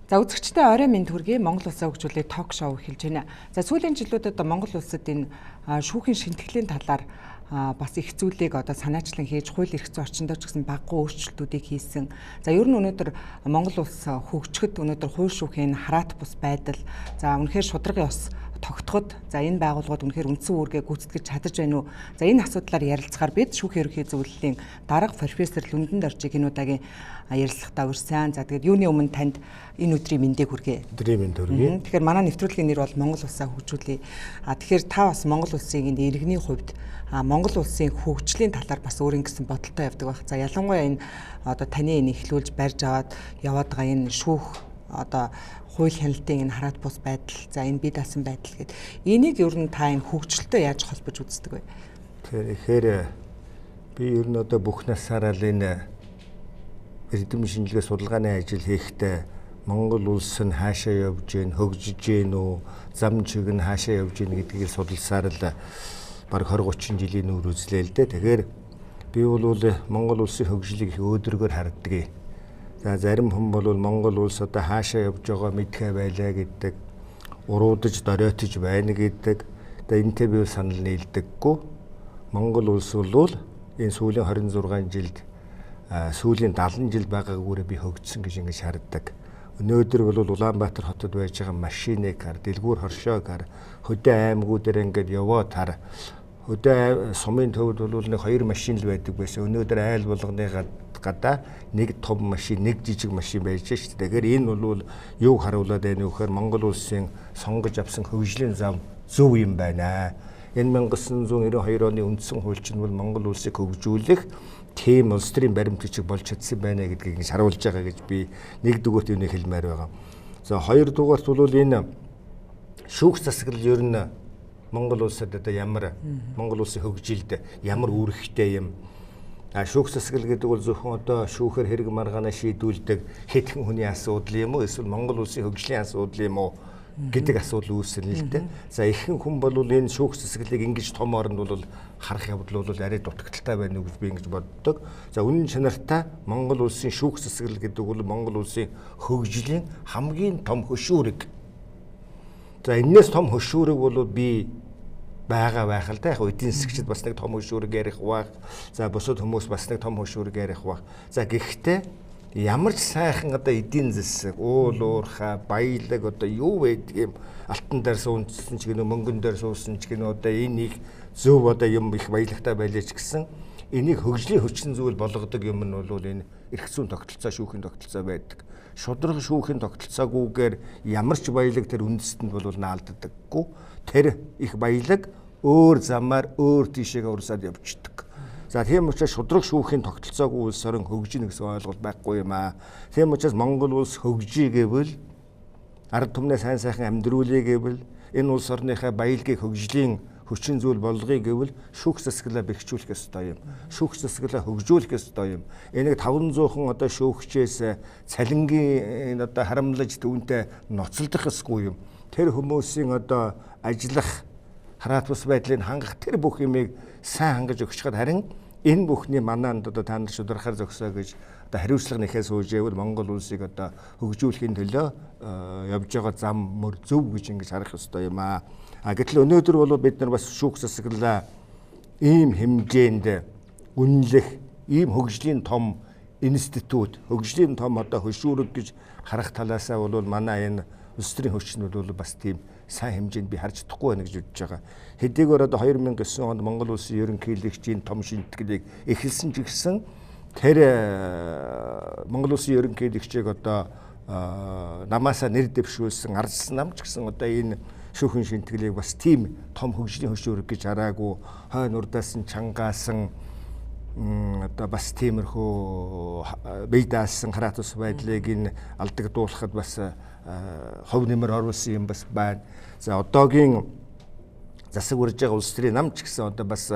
За үзэгчдээ орой минь төргий Монгол улсаа хөгжүүлэх ток шоу эхэлж байна. За сүүлийн жилүүдэд Монгол улсад энэ шүүхийн шинтгэлийн талаар бас их зүйлийг санаачлан хийж хууль эрх зүйн орчиндөө ч гэсэн багагүй өөрчлөлтүүдийг хийсэн. За ер нь өнөөдөр Монгол улс хөгжөхөд өнөөдөр хууль шүүхийн хараат бус байдал, за үнэхээр шударгын ус тогтоход за энэ байгууллагууд үнэхээр үндсэн үүргээ гүйцэтгэж чадаж байна уу? За энэ асуудлаар ярилцахаар бид шүүхийн ерөнхий зөвлөлийн дарга профессор Лүндэнд Оржиг энэ удаагийн ярилцлагатаа урьсан. За тэгээд юуны өмнө танд энэ өдрийн мэндийг хүргэе. Өдрийн мэнд хүргэе. Тэгэхээр манай нэвтрүүлгийн нэр бол Монгол улсаа хөгжүүлье. Тэгэхээр та бас Монгол улсын энэ иргэний хувьд Монгол улсын хөгжлийн талаар бас өөр ингэсэн бодолтой явдаг байх. За ялангуяа энэ таны энэ эхлүүлж барьж аваад яваад байгаа энэ шүүх хууль хяналтын энэ хараат бус байдал, за энэ бие даасан байдал гэдэг энийг ер нь та энэ хөгжилтэй яаж холбож үздэг вэ? Тэгэхээр би ер нь бүх насаараа л энэ эрдэм шинжилгээ судалгааны ажил хийхдээ Монгол улс нь хаашаа явж гин, хөгжиж гин үү, зам чиг нь хаашаа явж гин гэдгийг судалсаар л баг 20-30 жилийн өмнө үзлээ л дээ. Тэгэхээр би бол Монгол улсын хөгжлийг их өөдрөгөр харддаг. За зарим хүн бол Монгол улс хаашаа явж байгаа мэдхэ байлаа гэдэг, уруудаж доройтож байна гэдэг. Тэгээ энэтэй би санал нийлдэггүй. Монгол улс бол энэ сүүлийн 26 жилд сүүлийн 70 жил байгаагүйрээ би хөгжсөн гэж ингэж харддаг. Өнөөдөр бол Улаанбаатар хотод байж байгаа машиныг хар, дэлгүүр хоршоог хар, хөдөө аймагуудаар ингээд яваад хар. Хөдөө сумын төвд бол нэг 2 машин л байдаг байсан. Өнөөдөр айл болгоны гадаа нэг том машин, нэг жижиг машин байж шүү дээ. Тэгэхээр энэ бол юу харуулад байна вэ гэхээр Монгол улсын сонгож авсан хөгжлийн зам зөв юм байна. Энэ 1992 оны үндсэн хуульчин бол Монгол улсыг хөгжүүлэх тийм улс төрийн баримтчиг болж чадсан байна гэдгийг харуулж байгаа гэж би нэг дүгээрт юуны хэлмээр байгаа. За хоёр дугаарт бол энэ шүүх засаглал ер нь Монгол улсад ямар Монгол улсын хөгжилд ямар үүрэгтэй юм. Шүүх засаглал гэдэг бол зөвхөн шүүхээр хэрэг маргаанаа шийдүүлдэг хэдхэн хүний асуудал юм уу? Эсвэл Монгол улсын хөгжлийн асуудал юм уу гэдэг асуудал үүснэ л дээ. За ихэнх хүн бол энэ шүүх засаглалыг ингэж том оронд бол харах явдал бол арай дутагдaltaй байна уу гэж би ингэж боддог. За үнэн чанартай Монгол улсын шүүх засаглал гэдэг бол Монгол улсын хөгжлийн хамгийн том хөшүүрэг. За энэс том хөшүүрэг бол би байгаа байх л да. Яг эдийн засгчид бас нэг том хөшүүрэг ярих байх. За бусад хүмүүс бас нэг том хөшүүрэг ярих байх. За гэхдээ ямар ч сайхан эдийн засаг, уул уурхай, баялаг юу байдаг юм алтан дээр суунцсан ч гэнэ мөнгөн дээр суусан ч гэнэ энийг зөв юм их баялагтай байлаач гэсэн энийг хөгжлийн хүчин зүйл болгодог юм нь бол энэ эрх зүйн тогтолцоо, шүүхийн тогтолцоо байдаг. Шударга шүүхийн тогтолцоогүйгээр ямар ч баялаг тэр үндэстэнд бол наалддаггүй. Тэр их баялаг өөр замаар өөр тийшээгээ урсаад явждаг. За тийм учраас шудраг шүүхийн тогтолцоогүй улс орон хөгжинэ гэсэн ойлголт байхгүй юм аа. Тийм учраас Монгол улс хөгжиж гэвэл ард түмнээ сайн сайхан амьдруулъя гэвэл энэ улс орныхаа баялагийг хөгжлийн хүчин зүйл болгоё гэвэл шүүх засаглалаа бэхжүүлэх ёстой юм. Шүүх засаглалаа хөгжүүлэх ёстой юм. Энийг 500хан шүүгчээс цалингийн харамлаж түүнтэй ноцолдох ёсгүй юм. Тэр хүмүүсийн ажиллах хараат бус байдлыг хангах тэр бүх юмыг сайн хангаж өгч хад харин энэ бүхний мананд та нар шударгахаар зогсоо гэж хариуцлага нэхээ суужээвэл Монгол улсыг хөгжүүлэхийн төлөө явж байгаа зам мөр зөв гэж ингэж харах ёстой юм аа. Гэтэл өнөөдөр бол бид нар бас шүүх засаглалаа ийм хэмжээнд үнэлэх, ийм хөгжлийн том институт, хөгжлийн том хөшүүрэг гэж харах талаасаа бол манай энэ улс төрийн хүчнүүд бол бас тийм сайн хэмжээнд би харж чадахгүй байна гэж бодож байгаа. Хэдийгээр 2009 онд Монгол улсын ерөнхийлөгчийн том шинтгэлийг эхэлсэн ч гэсэн тэр Монгол улсын ерөнхийлөгчийг намаасаа нэр дэвшүүлсэн Ардсан нам ч гэсэн энэ шүүхийн шинтгэлийг бас тийм том хөгжлийн хөшүүрэг гэж хараагүй. Хойно урдаас нь чангаасан бас тиймэрхүү бие даасан хараат ус байдлыг энэ алдагдуулахад бас хов нэмэр оруулсан юм бас байна. За одоогийн засаг үрж байгаа улс төрийн нам ч гэсэн бас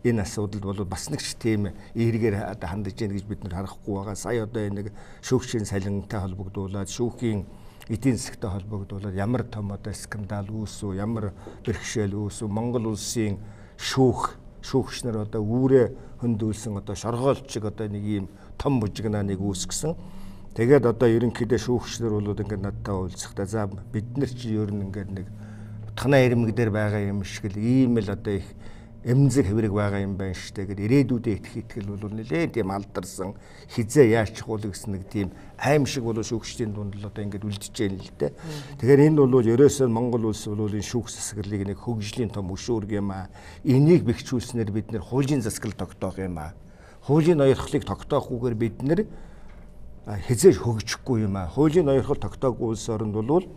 энэ асуудалд бол бас нэг ч тийм эергээр хандаж яах гэж бид нар харахгүй байгаа. Сая нэг шүүгчийн салинтай холбогдуулаад шүүхийн эдийн засагтай холбогдуулаад ямар том скандал үүсв, ямар бэрхшээл үүсв, Монгол улсын шүүгч нар үүрээ хөндүүлсэн шоргоолчиг нэг ийм том бужигнаа нэг үүсгэсэн. Тэгээд одоо ерөнхийдөө шүүгчнэр бол ингээд надтай уулзахдаа за бид нар чи ер нь ингээд нэг утгана ирмэг дээр байгаа юм шиг л ийм л одоо их эмзэг хэврэг байгаа юм байна штэ гэд ирээдүйдээ итгэл бол нэлээд тийм алдарсан хизээ яаж чухал гэсэн нэг тийм аим шиг бол шүүгчдийн дунд л одоо ингээд үлдэж байна л дээ. Тэгэхээр энэ бол ерөөсөө Монгол улс бол энэ шүүгч засаглалыг нэг хөгжлийн том өшөөрг юм аа. Энийг бэхжүүлснээр бид нэр хуулийн засаглал тогтоох юм аа. Хуулийн ноёрхлыг тогтоохгүйгээр бид нэр хизээж хөгжихгүй юм аа. Хуулийн ноёрхол тогтоогүй улс оронд бол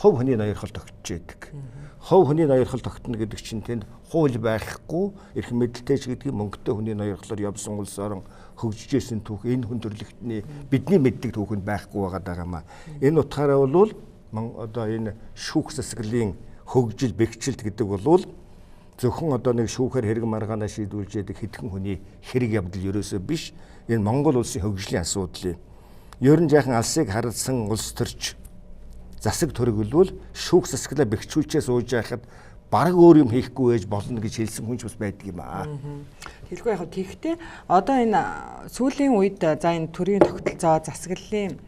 хувь хүний ноёрхол тогтож байдаг. Хувь хүний ноёрхол тогтно гэдэг чинь тэнд хууль байхгүй эрх мэдэлтэй ч гэдгийг мөнгөтэй хүний ноёрхлоор явсан улс орон хөгжижсэн түүх энэ хүн төрлөختний бидний мэддэг түүхэнд байхгүй байгаа юм аа. Энэ утгаараа бол одоо энэ шүүх засаглалын хөгжил бэхжилт гэдэг бол зөвхөн одоо нэг шүүхээр хэрэг маргаанаа шийдүүлж яадаг хэдхэн хүний хэрэг явдал ерөөсөө биш. Энэ Монгол улсын хөгжлийн асуудал юм. Ер нь жаахан алсыг харсан улс төрч засаг төрөглөл шүүх засаглалаа бэхжүүлчээ сууж байхад бараг өөр юм хийхгүй ээж болно гэж хэлсэн хүн ч бас байдаг юм аа. Хэлгүй яг тэгтээ одоо энэ сүүлийн үед за энэ төрийн тогтолцоо засаглалын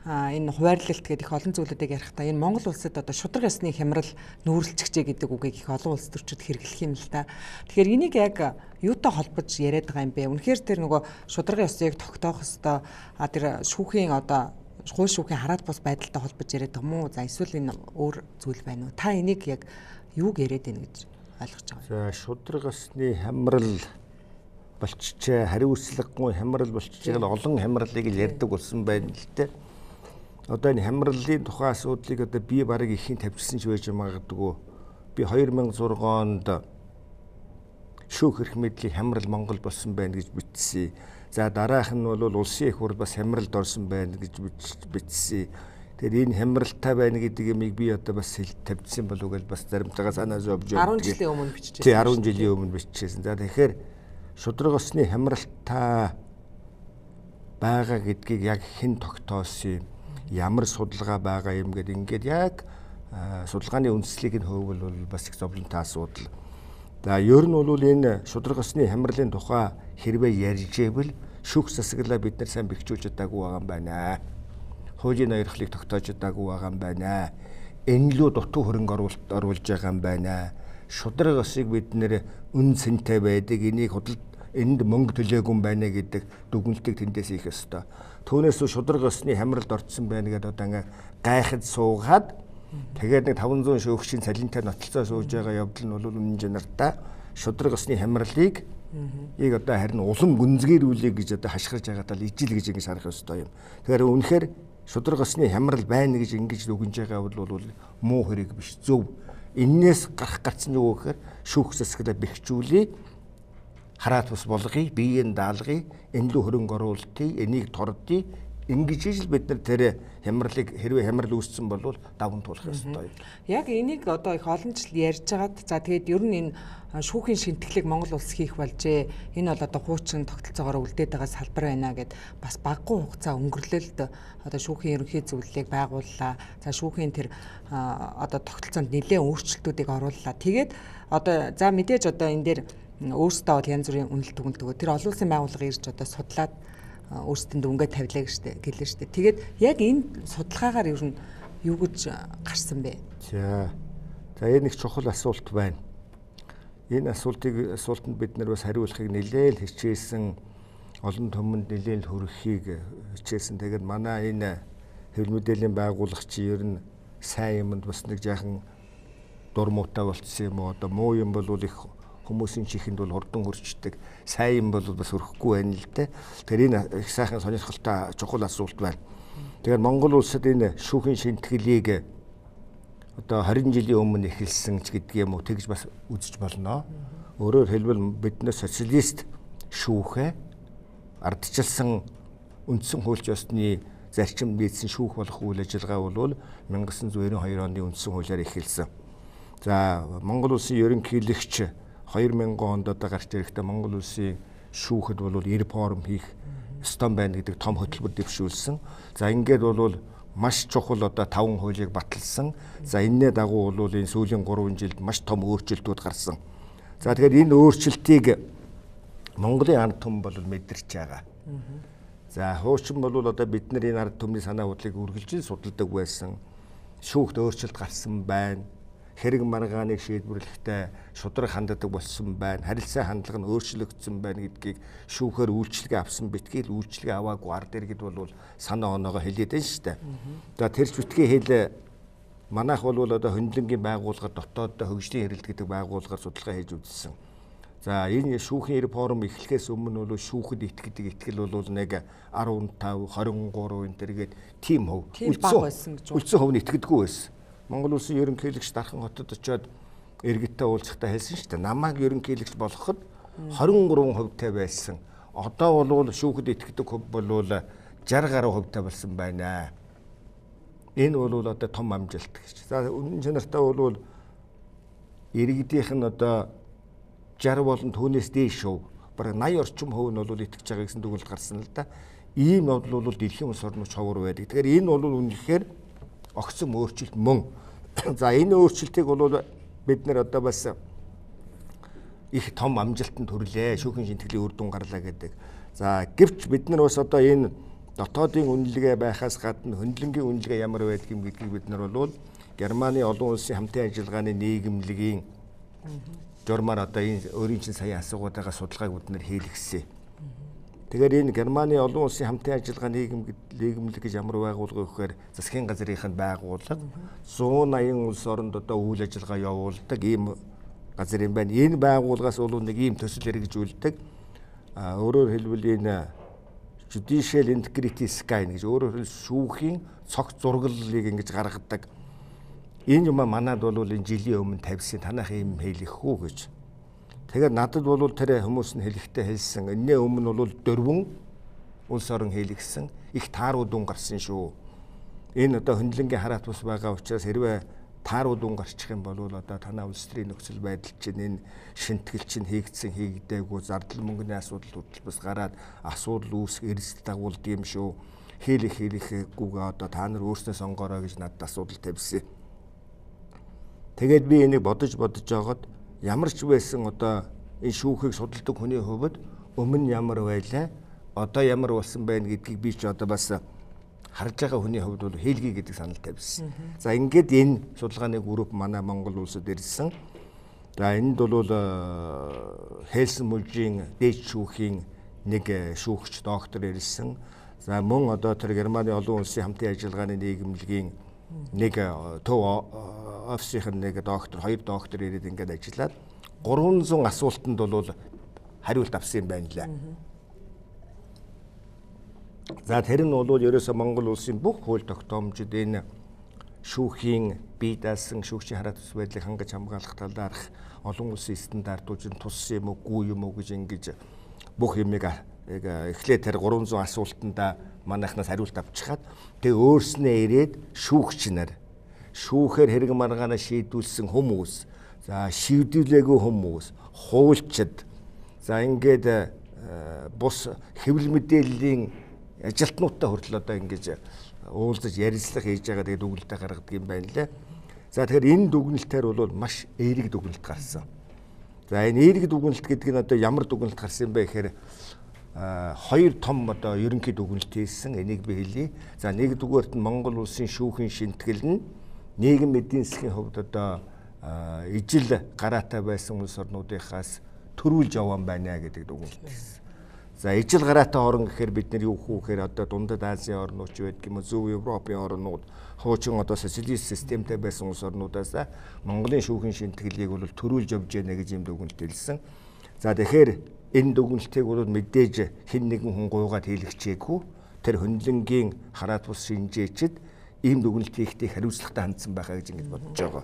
энэ хуваарлалт гэдэг их олон зүйлүүдийг ярихдаа энэ Монгол улсад одоо шудраг ёсны хямрал нүүрлцэгчээ гэдэг үгийг их олон улс төрчид хэрэглэх юм л та. Тэгэхээр энийг яг юутай холбож яриад байгаа юм бэ? Үнэхээр тэр нөгөө шудраг ёсыг тогтоох ёстой тэр шүүхийн одоо хууль шүүхийн хараат бус байдалтай холбож яриад байгаа мó? За эсвэл энэ өөр зүйл байна уу? Та энийг яг юуг яриад байна гэж ойлгож байгаа юм? За шудраг ёсны хямрал болчихжээ, хариуцлагагүй хямрал болчихжээ. Олон хямралыг л ярьдаг болсон байна л дээ. Одоо энэ хямралын тухайн асуудлыг одоо би барыг ихийн тавьчихсан ч байж магадгүй. Би 2006 онд шүүх эрх мэдлийн хямрал Монгол болсон байна гэж бичсэн. За дараах нь бол улсын их хурл бас хямралд орсон байна гэж бичсэн. Тэгэхээр энэ хямралтай байна гэдэг юмыг би одоо бас тавьчихсан болов уу гэж бас заримтайгаа санаа зовж байна. 10 жилийн өмнө биччихсэн. Тий 10 жилийн өмнө биччихсэн. За тэгэхээр шудраг ёсны хямралтай байгаа гэдгийг яг хэн тогтоосон юм? Ямар судалгаа байгаа юм гэдэг ингээд яг судалгааны үндслийг нь хөвгөл бол бас их зовлонтой асуудал. За ер нь бол энэ шудраг ёсны хямралын тухай хэрвээ ярьж ивэл шүүх засаглалаа бид нар сайн бэхжүүлж чадаагүй байгаа юм байна. Хуулийн ноёрхлыг тогтоож чадаагүй байгаа юм байна. Энэ лүү дутуу хөрөнгө оруулж байгаа юм байна. Шудраг ёсыг бид нэр үн цэнтэй байдаг, энийг худалд энд мөнгө төлөөгүй юм байна гэдэг дүгнэлтийг тэндээс хийх ёстой. Түүнээс шудраг ёсны хямралд орцсон байна гэдэг одоо ингээ гайхаж суугаад тэгээд нэг 500 шүүгчийн цалинтай нотлцоо сууж байгаа явдал нь бол үнэн чанартай шудраг ёсны хямралыг ийг одоо харин улам гүнзгийрүүлээ гэж одоо хашгирж байгаа тал ижил гэж ингэ шарах ёстой юм. Тэгэхээр үнэхээр шудраг ёсны хямрал байна гэж ингэж дүгнж байгаа бол муу хэрэг биш, зөв. Эннээс гарах гарцсан юу гэхээр шүүх засаглалаа бэхжүүлээ, хараат бус болгоё, биеийн даалгая, энэ лүү хөрөнгө оруулалтыг, энийг тордъё. Ингэж л бид нар тэр хямралыг хэрвээ хямрал үүссэн бол даван туулах ёстой. Яг энийг одоо их олон жил ярьж байгаад за тэгээд ер нь энэ шүүхийн шинтгэлийг Монгол улс хийх болжээ. Энэ бол одоо хуучин тогтолцоогоор үлдээд байгаа салбар байна гэд бас багагүй хугацаа өнгөрлөлт одоо шүүхийн ерөнхий зөвлөлийг байгууллаа. За шүүхийн тэр одоо тогтолцоонд нэлээд өөрчлөлтүүдийг орууллаа. Тэгээд одоо за мэдээж одоо энэ дээр өөрсдөө бол янз бүрийн үнэлт дүгнэлт өгөө. Тэр олон улсын байгууллага ирж одоо судлаад өөрсдөнд өнгө тавилаа гэлээ штэ. Тэгээд яг энэ судалгаагаар ер нь юу гэж гарсан бэ? За энэ их чухал асуулт байна. Энэ асуултанд бид нар бас хариулахыг нэлээл хичээсэн, олон түмэнд нэлээл хүрэхийг хичээсэн. Тэгээд манай энэ хэвлэл мэдээллийн байгууллага чи ер нь сайн юмд бас нэг жаахан дур муутай болцсон юм уу? Одоо муу юм бол их хүмүүсийн чихэнд бол хурдан хурцдаг, сайн юм бол бас өрөхгүй байна л дээ. Тэгэхээр энэ их сайхан сонирхолтой чухал асуулт байна. Тэгэхээр Монгол улсад энэ шүүхийн шинтгэлийг одоо 20 жилийн өмнө эхэлсэн ч гэдэг юм уу тэгж бас үзэж болно. Өөрөөр хэлбэл биднээс социалист шүүхээ ардчилсан үндсэн хуульч ёсны зарчим бийдсэн шүүх болох үйл ажиллагаа бол 1992 оны үндсэн хуулиар эхэлсэн. За Монгол улсын ерөнхийлөгч 2000 онд одоо гарч ирэхдээ Монгол улсын шүүхэд бол реформ хийх ёстой байна гэдэг том хөтөлбөр дэвшүүлсэн. За ингээд бол маш чухал одоо 5 хуулийг баталсан. За энэний дагуу бол энэ сүүлийн 3 жилд маш том өөрчлөлтүүд гарсан. За тэгэхээр энэ өөрчлөлтийг Монголын ард түмэн бол мэдэрч байгаа. За хуучин бол одоо бид нар энэ ард түмний санаа бодлыг үргэлжлэн судалдаг байсан. Шүүхт өөрчлөлт гарсан байна. Хэрэг маргааныг шийдвэрлэхдээ шудраг ханддаг болсон байна. Харилцаа хандлага нь өөрчлөгдсөн байна гэдгийг шүүхээр үйлчлэгээ авсан битгий л үйлчлэгээ аваагүй ард иргэд бол санаа оноогоо хэлээд байна шүү дээ. За тэрч битгий хэл манайх бол одоо хөндлөнгийн байгууллагаар дотооддоо хөгжлийн хэрэлт гэдэг байгууллагаар судалгаа хийж үзсэн. За энэ шүүхийн форум эхлэхээс өмнө бол шүүхэд итгэдэг итгэл бол нэг 15, 23 энэ төргээд тим хөв үлдсэн хувь нь итгэдэггүй байсан. Монгол улсын ерөнхийлөгч Дархан хотод очиод иргэдтэй уулзахдаа хэлсэн шүү дээ. Намайг ерөнхийлөгч болгоход 23% байсан. Одоо бол шүүхэд итгэдэг хөв бол 60 гаруй хувьтай болсон байна. Энэ бол одоо том амжилт гэж. За үнэн чанартай бол иргэдийнх нь одоо 60 болон түүнээс дээш шоу бараг 80 орчим хувь нь бол итгэж байгаа гэсэн дүгнэлт гарсан л да. Ийм явдал бол дэлхийн улс орнууд ховор байдаг. Тэгэхээр энэ бол үнэхээр огцом өөрчлөлт мөн. За энэ өөрчлөлтийг бол бид нар одоо бас их том амжилтанд хүрлээ. Шүүхийн шинтгэлийн үр дүн гарлаа гэдэг. За гэвч бид нар бас одоо энэ дотоодын үнэлгээ байхаас гадна хөндлөнгийн үнэлгээ ямар байдаг юм гэдгийг бид нар бол Германы олон улсын хамтын ажиллагааны нийгэмлэгийн журмаар одоо энэ өөрийн чинь сая асуугаатайгаа судалгааг бид нар хийлгэсэн. Тэгэхээр энэ Германы олон улсын хамтын ажиллагааны нийгэмлэг гэж ямар байгуулга вэ гэхээр засгийн газрынх нь байгууллага 180 улс оронд одоо үйл ажиллагаа явуулдаг ийм газар юм байна. Энэ байгууллагаас бол нэг ийм төсөл хэрэгжүүлдэг. Өөрөөр хэлбэл энэ Judicial Integrity Scan гэж өөрөөр хэлбэл шүүхийн цогц зураглалыг ингэж гаргадаг. Энэ юм манад бол энэ жилийн өмнө тавьсан танах юм хэлэхгүй гэж. Тэгээд надад бол тэр хүмүүс нь хэлэхдээ хэлсэн. Энэний өмнө бол 4 улс орон хэлгсэн их тааруу дүн гарсан шүү. Энэ одоо хөндлөнгийн хараат бус байгаа учраас хэрвээ тааруу дүн гарчих юм бол одоо танаа улс төрийн нөхцөл байдал чинь энэ шинтгэл чинь хийгдсэн хийгдээгүй зардал мөнгөний асуудал хөдөлбөс гараад асуудал үүсэх эрсдэл дагуулд юм шүү. Хийлэхгүйгээ одоо та нар өөрснөө сонгоорой гэж надад асуудал тавьсан. Тэгээд би энийг бодож жагаад ямар ч байсан одоо энэ шүүхийг судалдаг хүний хувьд өмнө ямар байлаа одоо ямар болсон байна гэдгийг би ч одоо бас харж байгаа хүний хувьд бол хэлгий гэдэг санал тавьсан. За ингээд энэ судалгааны групп манай Монгол улсад ирсэн. За энд бол Хельсэн мужийн дээд шүүхийн нэг шүүгч доктор ирсэн. За мөн одоо тэр Германы олон улсын хамтын ажиллагааны нийгэмлэгийн нэг төв офисын нэг доктор, 2 доктор ирээд ингээд ажиллаад 300 асуултанд бол хариулт авсан юм байна лээ. За тэр нь бол ерөөсө Монгол улсын бүх хууль тогтоомжид энэ шүүхийн бие даасан шүүгчийн хараат ус байдлыг хангаж хамгаалах талаарх олон улсын стандартууд нь туссан юм уу, юм уу гэж ингэж бүх юмыг эхлээд тэр 300 асуултанда манайхнаас хариулт авчихад тэг өөрснөө ирээд шүүгч нар шүүхээр хэрэг маргаанаа шийдүүлсэн хүмүүс, за шийдүүлээгүй хүмүүс, хуульчид, за ингээд бус хэвлэл мэдээллийн ажилтнуудтай хүртэл одоо ингэж уулзаж ярилцлага хийж байгаа тэгээд дүгнэлтээ гаргадаг юм байна лээ. За тэгэхээр энэ дүгнэлтээр бол маш эерэг дүгнэлт гарсан. За энэ эерэг дүгнэлт гэдэг нь одоо ямар дүгнэлт гарсан юм бэ гэхээр 2 том одоо ерөнхий дүгнэлт хийсэн. Энийг би хэлье. За нэгдүгээрт нь Монгол улсын шүүхийн шинтгэл нь нийгэм эдийн засгийн хувьд одоо ижил гараатай байсан улс орнуудынхаас төрүүлж явсан байна гэдэг дүгнэлт хийсэн. За ижил гараатай орн гэхээр бид нар юу гэхээр одоо Дундад Азийн орнууд ч байдаг юм уу, Зөв Европын орнууд, хуучин одоо социалист системтэй байсан улс орнуудаас Монголын шүүхийн шинтгэлийг бол төрүүлж явж байна гэж юм дүгнэлт хэлсэн. За тэгэхээр энэ дүгнэлтийг бол мэдээж хэн нэгэн хүн гуйгаад хийлгчээгүй. Тэр хөндлөнгийн хараат бус шинжээчд ийм дүгнэлт хийхдээ хариуцлагатай хандсан байхаа гэж ингэж бодож байгаа.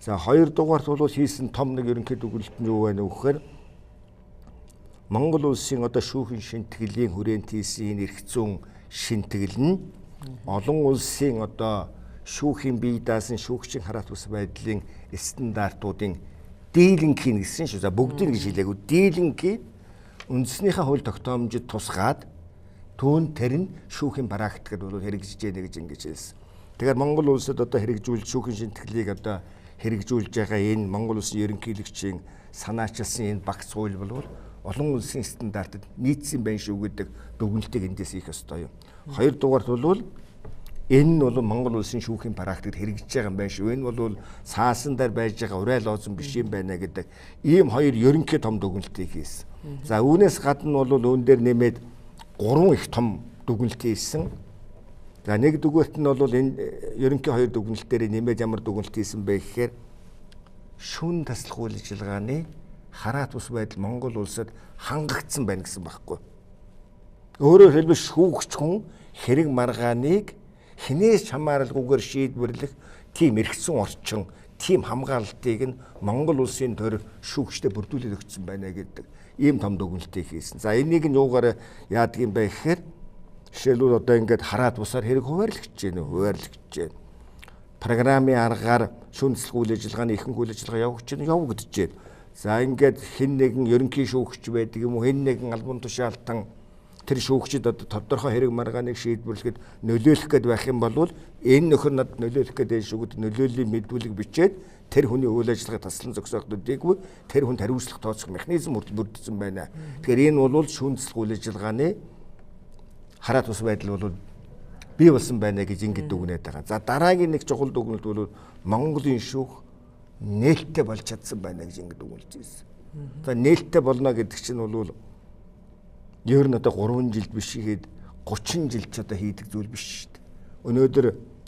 За 2 дугаарт бол хийсэн том нэг ерөнхий дүгнэлт нь юу байна вэ гэхээр Монгол улсын одоо шүүхийн шинтгэлийн хүрээнд хийсэн энэ эрх зүйн шинтгэл нь олон улсын одоо шүүхийн бие даасан шүүгчийн хараат бус байдлын стандартуудын дийлэнхийн гэсэн шүү. За бүгдийг гэж хэлээгүй. Дийлэнхийн үндэснийхээ хууль тогтоомжид тусгаад түүн тэр нь шүүхийн практикад бол хэрэгжиж яана гэж ингэж хэлсэн. Тэгэхээр Монгол улсад одоо хэрэгжүүлж шүүхийн шинтгэлийг одоо хэрэгжүүлж байгаа энэ Монгол улсын ерөнхийлөгчийн санаачилсан энэ багц хууль бол олон улсын стандартад нийцсэн байна шүү гэдэг дүгнэлтийг эндээс хийх ёстой юм. Хоёрдугаарт бол энэ нь бол Монгол улсын шүүхийн практикт хэрэгжиж байгаа юм байна шүү. Энэ бол цаасан дээр байж байгаа уриал оосон биш юм байна гэдэг ийм хоёр ерөнхий том дүгнэлтийг хийсэн. За үүнээс гадна бол үүн дээр нэмээд 3 их том дүгнэлт хийсэн. За нэгдүгээрт нь бол энэ ерөнхий хоёр дүгнэлт дээр нэмээд ямар дүгнэлт хийсэн бэ гэхээр шүүн таслах үйл ажиллагааны хараат бус байдал Монгол улсад хангагдсан байна гэсэн байхгүй. Өөрөөр хэлбэл шүүгч хүн хэрэг маргааныг хинээс хамааралгүйгээр шийдвэрлэх тийм эрхцэн орчин, тийм хамгаалалтыг нь Монгол улсын төр шүүгчдэд бүрдүүлээд өгсөн байна гэдэг ийм том дүгнэлтийг хийсэн. За энийг нь юугаар яадаг юм бэ гэхээр жишээлбэл одоо ингээд хараат бусаар хэрэг хуваарлагдж байна. Программын аргаар шүүнцлэх үйл ажиллагааны ихэнх үйл ажиллагаа явагдаж байна. За ингээд хэн нэгэн ерөнхий шүүгч байдаг юм уу, хэн нэгэн албан тушаалтан тэр шүүгчид одоо тодорхой хэрэг маргааныг шийдвэрлэхэд нөлөөлөх гээд байх юм бол энэ нөхөр над нөлөөлөх гээд шүүгд нөлөөллийн мэдүүлэг бичээд тэр хүний үйл ажиллагаа таслан зогсоогддоггүй тэр хүнд хариуцлага тооцох механизм бүрдсэн байна. Тэгэхээр энэ бол шүүнцлэх үйл ажиллагааны хараат бус байдал бол бий болсон байна гэж ингэж дүгнээд байгаа. За дараагийн нэг чухал дүгнэлт бол Монголын шүүх нээлттэй болж чадсан байна гэж ингэ дүгнэлж ирсэн. За нээлттэй болно гэдэг чинь бол ер нь одоо 3 жилд биш ихэд 30 жилд ч одоо хийдэг зүйл биш шүү дээ. Өнөөдөр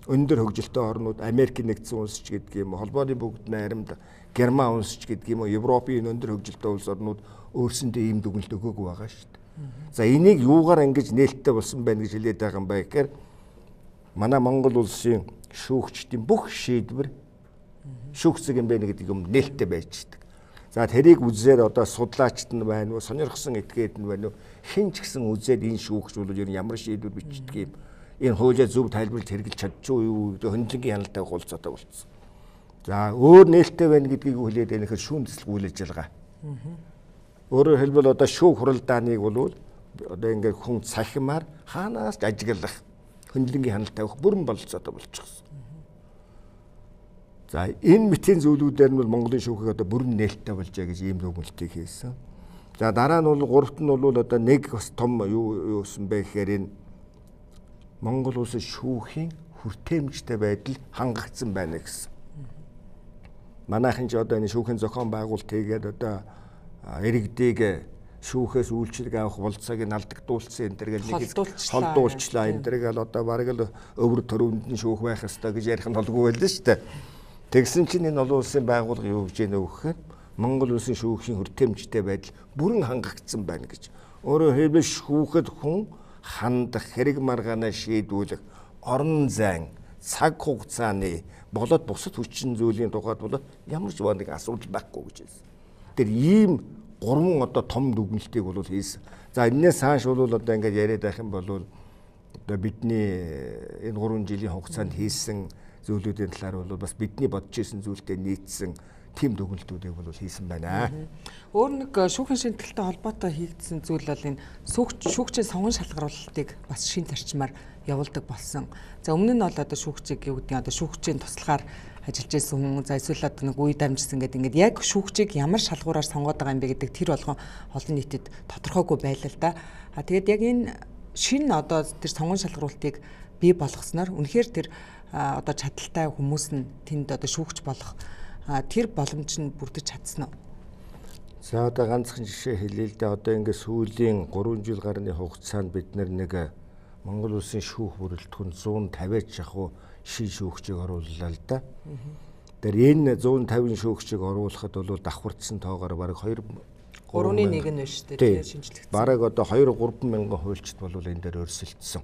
өндөр хөгжилтэй орнууд Америкийн нэгдсэн улс ч гэдэг юм уу, холбооны бүгд найрамд Герман улс ч гэдэг юм уу, Европын өндөр хөгжилтэй улс орнууд өөрсөндөө ийм дүгнэлт өгөөгүй байгаа шүү дээ. За энийг юугаар ингэж нээлттэй болсон байна гэж хэлээд байгаа юм бэ гэхээр манай Монгол улсын шүүгчдийн бүх шийдвэр шүүгцэг юм байна гэдэг юм нээлттэй байж байгаа. За тэрийг үзээр одоо судлаачд нь байна уу, сонирхсан этгээд нь байна уу, хэн ч гэсэн үзээд энэ шүүгч бол ер нь ямар шийдвэр бичдэг юм, энэ хуулиа зөв тайлбарлаж хэрэгжилж чадчихгүй юу гэдэг хөндлөнгийн хяналттай хуулцаатай болсон. За өөр нээлттэй байна гэдгийг хэлээд байна гэхээр шүүн төслөх үйл ажиллагаа. Өөрөөр хэлбэл одоо шүүх хуралдааныг бол одоо ингээд хүн цахимаар хаанаас ч ажиглах хөндлөнгийн хяналттай авах бүрэн бололцоотой болчихсон. За энэ мэтийн зүйлүүдээр нь бол Монголын шүүхийг одоо бүрэн нээлттэй болжээ гэж ийм дүгнэлтийг хийсэн. За дараа нь бол гуравт нь бол одоо нэг бас том юу юусэн бэ гэхээр энэ Монгол улсын шүүхийн хүртээмжтэй байдал хангагдсан байна гэсэн. Манайхан ч одоо энэ шүүхийн зохион байгуулалт хийгээд одоо иргэдийг шүүхээс үйлчлэг авах болцоог нь алдагдуулсан энэ төр гэл нэг холдуулчлаа энэ төр гэл одоо бараг л өвөр төрөнд нь шүүх байх ёстой гэж ярих нь болгүй байлаа шүү дээ. Тэгсэн чинь энэ олон улсын байгууллага юу гэж нөхөөр Монгол улсын шүүхийн хүртээмжтэй байдал бүрэн хангагдсан байна гэж. Өөрөөр хэлбэл шүүхэд хүн хандах, хэрэг маргаанаа шийдвүлэх, орон зайн, цаг хугацааны болоод бусад хүчин зүйлийн тухайд бол ямар ч нэг асуудал байхгүй гэж хэлсэн. Тэр ийм 3 одоо том дүгнэлтийг бол хийсэн. За энэс хааш бол одоо ингээд яриад байх юм бол одоо бидний энэ 3 жилийн хугацаанд хийсэн зүйлүүдийн талаар бол бас бидний бодож ирсэн зүйлтэй нийцсэн тийм дүгнэлтүүдийг бол хийсэн байна. Өөр нэг шүүхийн шинжилгээтэй холбоотой хийгдсэн зүйл бол энэ шүүгчийн сонгон шалгаруулалтыг бас шин зарчмаар явуулдаг болсон. За өмнө нь бол одоо шүүгчийг юу гэдэг нь одоо шүүгчийн туслахаар ажиллаж байсан хүн за эсвэл одоо нэг үе дамжсан гэдэг ингээд яг шүүгчийг ямар шалгуураар сонгоод байгаа юм бэ гэдэг тэр болгон олон нийтэд тодорхойгүй байлаа л да. Тэгээд яг энэ шин одоо тэр сонгон шалгаруулалтыг бий болгосноор үнэхээр тэр одоо чадaltaй хүмүүс нь тэнд одоо шүүгч болох тэр боломж нь бүрдэж чадсан уу? За одоо ганцхан жишээ хэлээ л дээ. Одоо ингээд сүүлийн 3 жил гарны хугацаанд бид нэг Монгол улсын шүүх бүрэлдэхүүн 150-аад шахуу шин шүүгчийг орууллаа л да. Тэр энэ 150 шүүгчийг оруулахад бол давхарцсан тоогоор бараг 3-1 нь байна шүү дээ. Шинжлэгдсэн. Бараг одоо 2-3 мянган хуульчид бол энэ дээр өрсөлдсөн.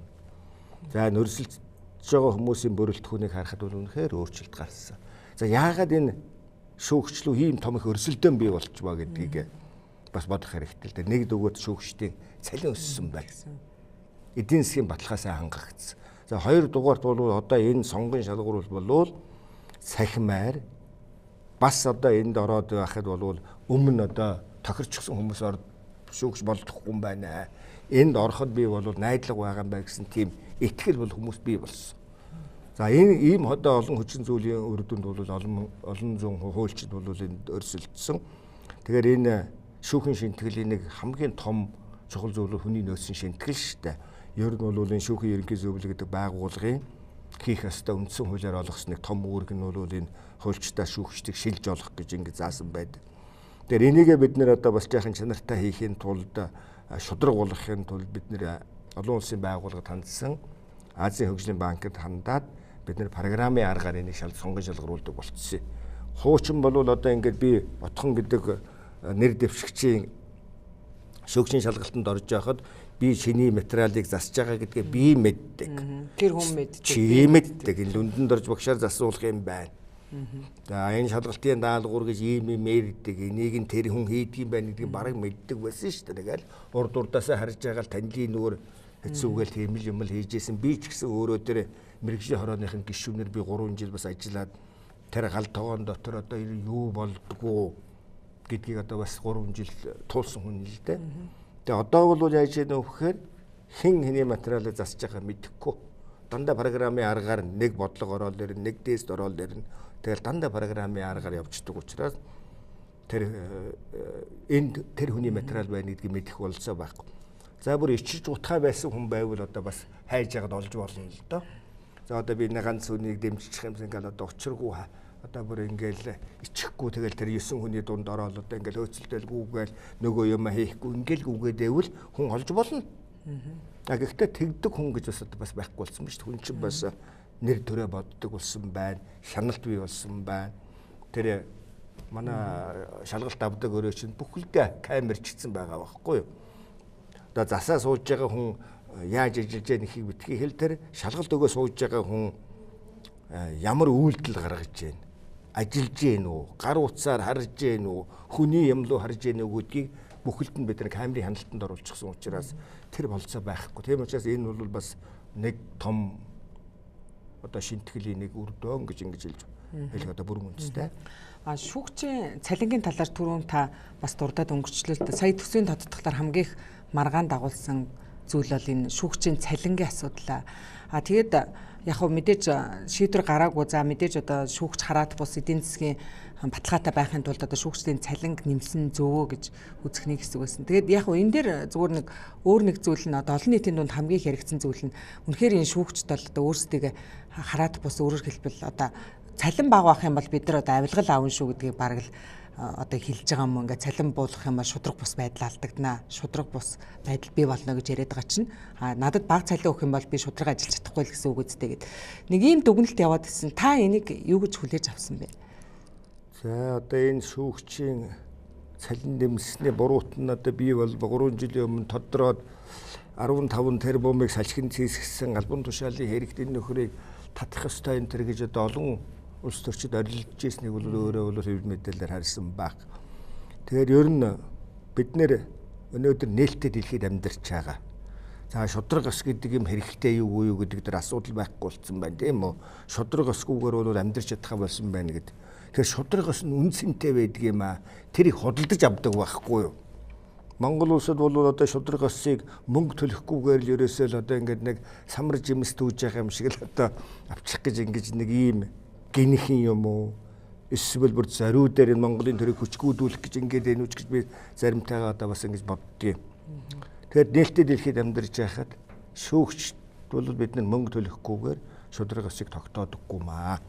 За энэ өрсөлдөж байгаа хүмүүсийн бүрэлдэхүүнийг харахад бол үнэхээр өөрчлөлт гарсан. За яагаад энэ шүүгчлүү ийм том их өрсөлдөөн бий болчихваа гэдгийг бас бодох хэрэгтэй л дээ. Нэг дөгөөд шүүгчдийн цалин өссөн байна. Эдийн засгийн баталгаасаа хангагдсан. За хоёр дугаарт бол одоо энэ сонгон шалгуур бол сахимаар бас одоо энд ороод байхад бол өмнө одоо тохирчсон хүмүүс шүүгч болдохгүй юм байна. Энд ороход би бол найдлага байгаа юм байна гэсэн тийм итгэл бол хүмүүс бий болсон. За энэ ийм одоо олон хүчин зүйлийн үр дүнд бол олон зуун хуульчид бол энд өрсөлдсөн. Тэгэхээр энэ шүүхийн шинтгэлийн нэг хамгийн том чухал зүйл хүний нөөцийн шинтгэл шүү дээ. Ер нь бол энэ шүүхийн ерөнхий зөвлөл гэдэг байгууллагын хийх ёстой үндсэн хуулиар олгосныг том үүрэг нь бол энэ хуульчдаа шүүгчдийг шилж олох гэж ингэ заасан байдаг. Тэгэхээр энийгээ бид нэр одоо бас жаахан чанартай хийхин тулд шудраг болгохын тулд бид нэр олон улсын байгууллагад хандсан Азийн хөгжлийн банкд хандаад бид нэр программын аргаар энийг сонгон шалгаруулдаг болчихсон. Хуучин бол одоо ингээд би Отхон гэдэг нэр дэвшигчийн шүүгчийн шалгалтанд орж байхад би чиний материалыг засж байгаа гэдгээ би мэддэг. Тэр хүн мэддэг. Чи мэддэг. Энэ лүндэнд орж багшаар засуулах юм байна. За энэ шалгалтын даалгавар гэж ийм ярьдаг. Энийг нь тэр хүн хийдэг юм байна гэдгийг бараг мэддэг байсан шүү дээ. Тэгэл урд урдаасаа харж байгаа л танилын нүгээр хэцүүгээл тийм л юм л хийжсэн. Би ч гэсэн өөрөө тэр мэрэгжлийн хорооныхын гишүүнээр би 3 жил бас ажиллаад тэр гал тоогон дотор одоо юу болдгоо гэдгийг одоо бас 3 жил туулсан хүн л дээ. Тэгээ одоо бол яаж яах вэ гэхээр хэн хэний материалыг засж байгаа мэдэхгүй. Дандаа программын аргаар нэг бодлого ороод ирнэ, нэг тест ороод ирнэ. Тэгэл дандаа программын аргаар явждаг учраас тэр хүний материал байна гэдгийг мэдэх болцоо байхгүй. За бүр ичиж утгаа байсан хүн байвал одоо бас хайж яагаад олж болно л доо. За одоо би нэг ганц үнийг дэмжих юмсан гал одоо учиргүй одоо бүр ингээл ичихгүй тэгэл тэр 9 хүний дунд ороод одоо ингээл хөөцөлдөлгүйгээл нөгөө юм хийхгүй ингээл гүгээдэвэл хүн олж болно. Гэхдээ тэгдэг хүн гэж бас байхгүй болсон ба шүү дээ. Хүн чинь бас нэр төрөө боддог болсон байна. Шаналт бий болсон байна. Тэр манай шалгалт авдаг өрөө чинь бүхэлдээ камерчилсан байгаа байхгүй юу? Одоо засаа сууж байгаа хүн яаж ажиллаж байгааг нэхийг битгий хэл тэр шалгалт өгөө сууж байгаа хүн ямар үйлдэл гаргаж байна? Ажиллаж гин үү? Гар утсаар харж гин үү? Хүний юм руу харж гин үү гэдгийг бүхэлд нь бид нэг камерын хяналтанд оруулчихсан учраас тэр болцоо байхгүй. Тийм учраас энэ бол бас нэг том одоо шинтгэлийн нэг үр дөөн гэж ингэж хэлэх одоо бүрэн үндэстэй. Шүүгчийн цалингийн талаар түрүүн та бас дурдаад өнгөрчлөлт сая төсвийн тодтогдлоор хамгийн их маргаан дагуулсан зүйл бол энэ шүүгчийн цалингийн асуудал. Тэгээд яг хөө мэдээж шийдвэр гараагүй за мэдээж одоо шүүгч хараат бус эдийн засгийн баталгаатай байхын тулд одоо шүүгчдийн цалинг нэмсэн зөөвөө гэж үзэх нэг хэсэг байсан. Тэгээд яг хөө энэ дээр зүгээр нэг өөр нэг зүйл нь одоо олон нийтийн дунд хамгийн их яригдсан зүйл нь үнэхээр энэ шүүгчд бол одоо өөрсдөө хараат бус өөрөөр хэлбэл одоо цалин бага байх юм бол бид нар одоо авилгал аавн шүү гэдгийг бараг л одоо хэлж байгаа юм ингээ цалин буулгах юм бол шудраг бус байдал алдагдана. Шудраг бус байдал бий болно гэж яриад байгаа чинь надад бага цалин өгөх юм бол би шудраг ажиллаж чадахгүй л гэсэн үг үстэй гэд. Нэг ийм дүгнэлт яваад ирсэн. Та энийг юу гэж хүлээж авсан бэ? За одоо энэ шүүгчийн цалин нэмсний буруут нь одоо бий бол 3 жилийн өмнө тодроод 15 тэрбумыг салхинд хийсгсэн албан тушаалын хэрэгтэн нөхрийг татах ёстой энэ төр гэж одоо олон улс төрчид орилж ирснийг бол өөрөө хэвлэл мэдээлэлээр харсан баг. Тэгэхээр ер нь бид нэр өнөөдөр нээлттэй дэлхийд амьдарч байгаа. За шудраг ос гэдэг юм хэрэгтэй юу юу гэдэг дээр асуудал байхгүй болсон байна тийм үү? Шудраг осгүйгээр бол амьдарч чадхаа болсон байна гэд. Тэгэхээр шудраг ос нь үнцэнтэй байдаг юм аа. Тэрийг худалдаж авдаг байхгүй юу? Монгол улсад бол одоо шудраг осыг мөнгө төлөхгүйгээр л ерөөсөө л одоо ингээд нэг самар жимс түүж байгаа юм шиг л одоо авчих гэж ингэж нэг ийм гинхэн юм уу? Эсвэл бүр зориу дээр энэ Монголын төрийг хүчгүүдүүлэх гэж ингээд энүүч гэж би заримтайгаа одоо бас ингэж боддгийг. Тэгэхээр нээлттэй дэлхийд амьдарч байхад шүүгч бол бид нар мөнгө төлөхгүйгээр шудраг осыг тогтоодоггүй маа.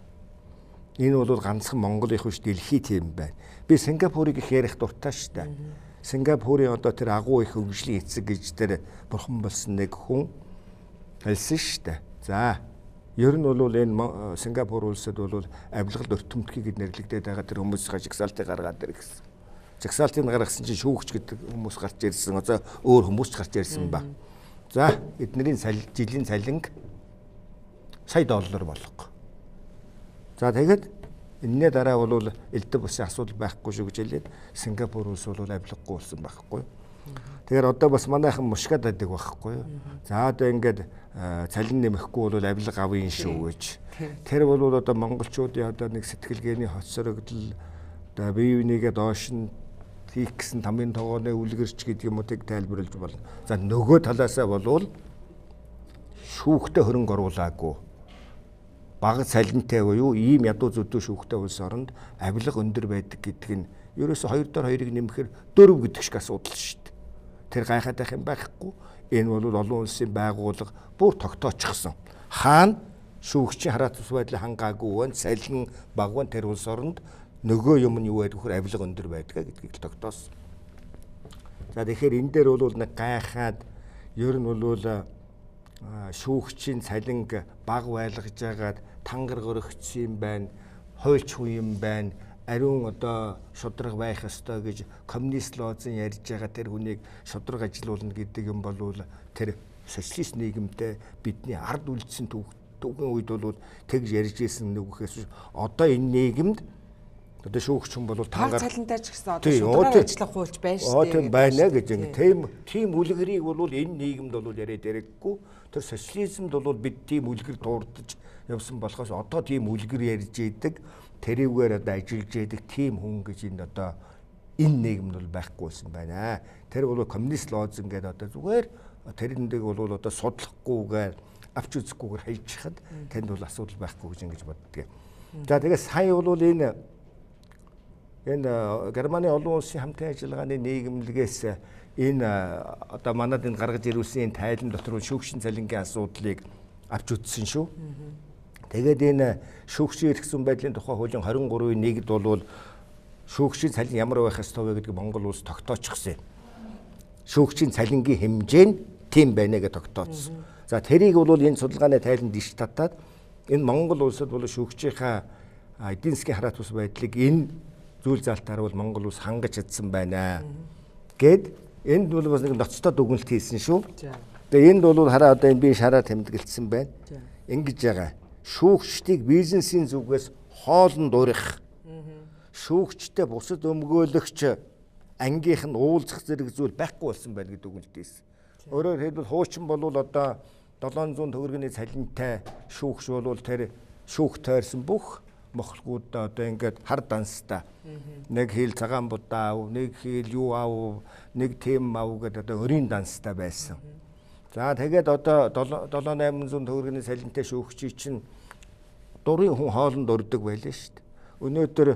Энэ бол ганцхан Монголын биш дэлхий тийм байна. Би Сингапурыг их ярих дуртай шүү дээ. Сингапурын одоо тэр агуу их хөгжлийн эцэг гэж тэр бурхан болсон нэг хүн хэлсэн шүү дээ. За ер нь бол энэ Сингапур улсад бол авилгалд өртөмтгий гэд нэрлэгдээд байгаа тэр хүмүүс жагсаалтыг гаргаад ирсэн. Жагсаалтыг гаргасан чинь шүүгч гэдэг хүмүүс гарч ирсэн. Одоо өөр хүмүүс ч гарч ирсэн ба. За эднэрийн жилийн цалинг $100 болох. За тэгээд энэний дараа бол элдв бусын асуудал байхгүй шүү гэж хэлээд Сингапур улс бол авилгагүй болсон байхгүй. Тэгэхээр одоо бас манайхан мушгаад байдаг байхгүй. За одоо ингээд цалин нэмэхгүй бол авилга авъя шүү гэж. Тэр бол одоо монголчуудын одоо нэг сэтгэлгээний хоцрогдол одоо бие бинийгээ доош нь хийх гэсэн тамийн тогооны үлгэрч гэдэг юм уутыг тайлбарлаж болно. За нөгөө талаасаа бол шүүхтэ хөрөнгө оруулаагүй. Бага цалинтай буюу ийм ядуу зүдүү шүүхтэй улс оронд авилга өндөр байдаг гэдг нь ерөөсө 2 дор 2-ыг нэмэхээр 4 гэдэг шиг асуудал шүү дээ. Тэр гайхаад байх юм байхгүй. Энэ бол олон улсын байгууллага бүр тогтоочихсон. Хаана шүүгчийн хараат ус байдлыг хангаагүй байна, салин багван тэр улс оронд нөгөө юм нь юу байдаг вөхөр авилга өндөр байдгаа гэдгийг л тогтоосон. За тэгэхээр энэ дээр бол нэг гайхаад ер нь бол шүүгчийн цалинг бага байлгаж байгаад тангар горөгцсөн юм байна, хуульч хүн юм байна, ариун одоо шудраг байх ёстой гэж коммунист лозын ярьж байгаа тэр хүнийг шудраг ажилуулна гэдэг юм бол тэр социалист нийгэмтэй бидний ард үлдсэн түүхэн үед бол тэгж ярьж ирсэн нэг үхээс одоо энэ нийгэмд одоо шүүгч хүн бол тангаар цалинтай ч гэсэн одоо шудраг ажиллах хуульч байна шүү дээ. Тийм байна гэж тийм үлгэрийг бол энэ нийгэмд бол яриад яриаггүй. Тэр социализмд бол бид тийм үлгэр туурдаж явсан болохоос одоо тийм үлгэр ярьж идэг, тэрийгээр одоо ажиллаж идэг тийм хүн гэж энэ одоо энэ нийгэмд бол байхгүйсэн байна. Тэр бол коммунист лозунг гэдэг одоо зүгээр тэрэндээ бол одоо судлахгүйгээр авч үзэхгүйгээр хайчихад тэнд бол асуудал байхгүй гэж ингэж боддөг. За тэгээд сая бол энэ Германы олон улсын хамтын ажиллагааны нийгэмлэгээс энэ одоо манад энэ гаргаж ирүүлсэн тайлан дотор шүүгчийн цалингийн асуудлыг авч үзсэн шүү. Тэгээд энэ шүүгчийн эрх зүйн байдлын тухай хуулийн 23-ийн 1-д бол шүүгчийн цалин ямар байх ёстой вэ гэдгийг Монгол улс тогтоочихсон юм. Шүүгчийн цалингийн хэмжээ нь тийм байна гэж тогтооцсон. За тэрийг бол энэ судалгааны тайланд иш татаад энэ Монгол улсад бол шүүгчийнхаа эдийн засгийн хараат ус байдлыг энэ зүйл залтаар бол Монгол улс хангаж чадсан байна. Гэд энд бол бас нэг ноцтой дүгнэлт хийсэн шүү. Тэгээ энд бол хараа одоо энэ би шараа тэмдэглэсэн байна. Ингэж байгаа. Шүүгчдийг бизнесийн зүгээс хоолн дурих. Шүүгчтэй бусад өмгөөлөгч ангийнх нь уулзах зэрэг зүйл байхгүй болсон байна гэдэг үгнэлт хийсэн. Өөрөөр хэлбэл хуучин бол одоо 700 төгрөгийн цалинтай шүүгч бол тэр шүүх тойрсон бүх мохлгуудаа одоо ингээд хар данстай нэг хил цагаан будаа ав, нэг хил юу ав, нэг тэм ав гэдэг одоо өрийн данстай байсан. За тэгээд одоо 7-800 төгрөгийн цалинтай шүүгчий чинь дурын хүн хоолнд өрдөг байлаа шүү дээ. Өнөөдөр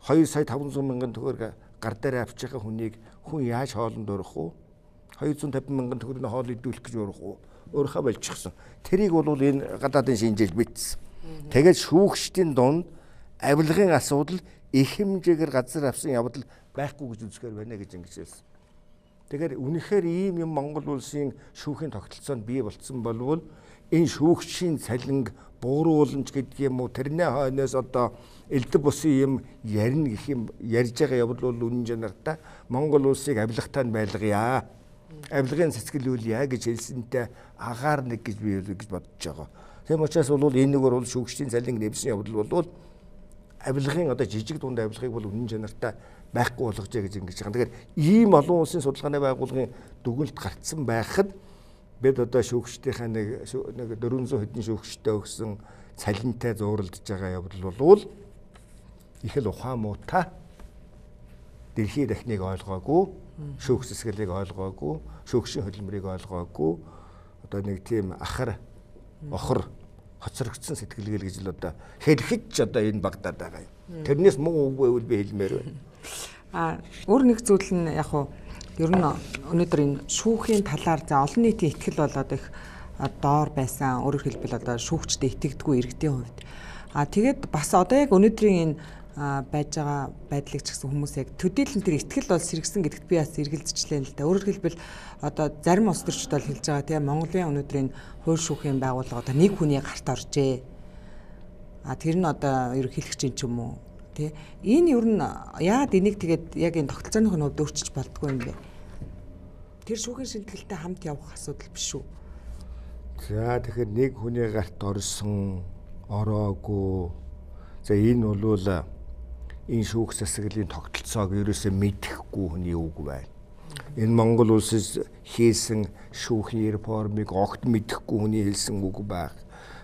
2 сая 500 мянган төгрөг гар дээр авч байгаа хүнийг хүн яаж хоолнд өрөх вэ? 250 мянган төгрөгийн хоол идүүлэх гэж өрөх үү? Өөрөөхөө болчихсон. Тэрийг бол энэ гадаадын шинжил битсэн. Тэгээд шүүгчдийн дунд авилгын асуудал их хэмжээгээр газар авсан явдал байхгүй гэж үзэхээр байна гэж ингэж хэлсэн. Тэгэхээр үнэхээр ийм юм Монгол улсын шүүхийн тогтолцоонд бий болцсон болвол энэ шүүгчийн цалинг буурууламж гэдэг юм уу тэрний хойноос одоо элдв бусын юм ярина гэх юм ярьж байгаа явдал бол үнэн чанартай Монгол улсыг авилгатай байлгая. Авилгын цэцгэлүүлье гэж хэлсэнтэй агаар нэг гэж би гэж бодож байгаа. Тийм учраас бол энэ нэгээр бол шүүгчдийн цалин нэмсэн явдал бол авилгын одоо жижиг дунд авилгыг бол үнэн чанартай байхгүй болгожээ гэж ингэж байгаа. Тэгэхээр ийм олон улсын судалгааны байгууллагын дүгнэлт гарцсан байхад бид одоо шүүгчдийнхаа нэг 400 хэдэн шүүгчтэй өгсөн цалинтай зууралдж байгаа явдал бол их л ухаан муутай дэлхийн дахныг ойлгоогүй, шүүгч засаглалыг ойлгоогүй, шүүгчийн хөдөлмөрийг ойлгоогүй одоо нэг тийм ахар охор хоцрогдсон сэтгэлгээл гэж л одоо хэлэхэд ч одоо энэ багтаад байгаа юм. Тэрнээс муу үгүй байвал би хэлмээр байна. Өөр нэг зүйл нь яг хуу ер нь өнөөдөр энэ шүүхийн талаар за олон нийтийн ихтгэл болоод их доор байсан. Өөрөөр хэлбэл одоо шүүгчдэд итгэдэггүй иргэдийн хувьд. Тэгээд бас одоо яг өнөөдрийн энэ байж байгаа байдлыг ч гэсэн хүмүүс яг төдийлөн тэр ихтгэл бол сэргсэн гэдэгт би бас эргэлзэжлээ л да. Өөрөөр хэлбэл одоо зарим улс төрчид бол хэлж байгаа тийм Монголын өнөөдрийн хууль шүүхийн байгууллага одоо нэг хүний гарт оржээ. Тэр нь одоо ерөнхийлөгч юм ч юм уу тий. Энэ ер нь яагаад энийг тэгээд яг энэ тогтолцооны хувьд өөрчилж болдгоо юм бэ? Тэр шүүхийн шимтгэлтэй хамт явах асуудал биш үү? За тэгэхээр нэг хүний гарт орсон ороогүй. За энэ бол энэ шүүх засаглалын тогтолцоог ерөөсөө мэдэхгүй хүний үг байна. Энэ Монгол улсаас хийсэн шүүхийн реформыг огт мэдэхгүй хүний хэлсэн үг байх.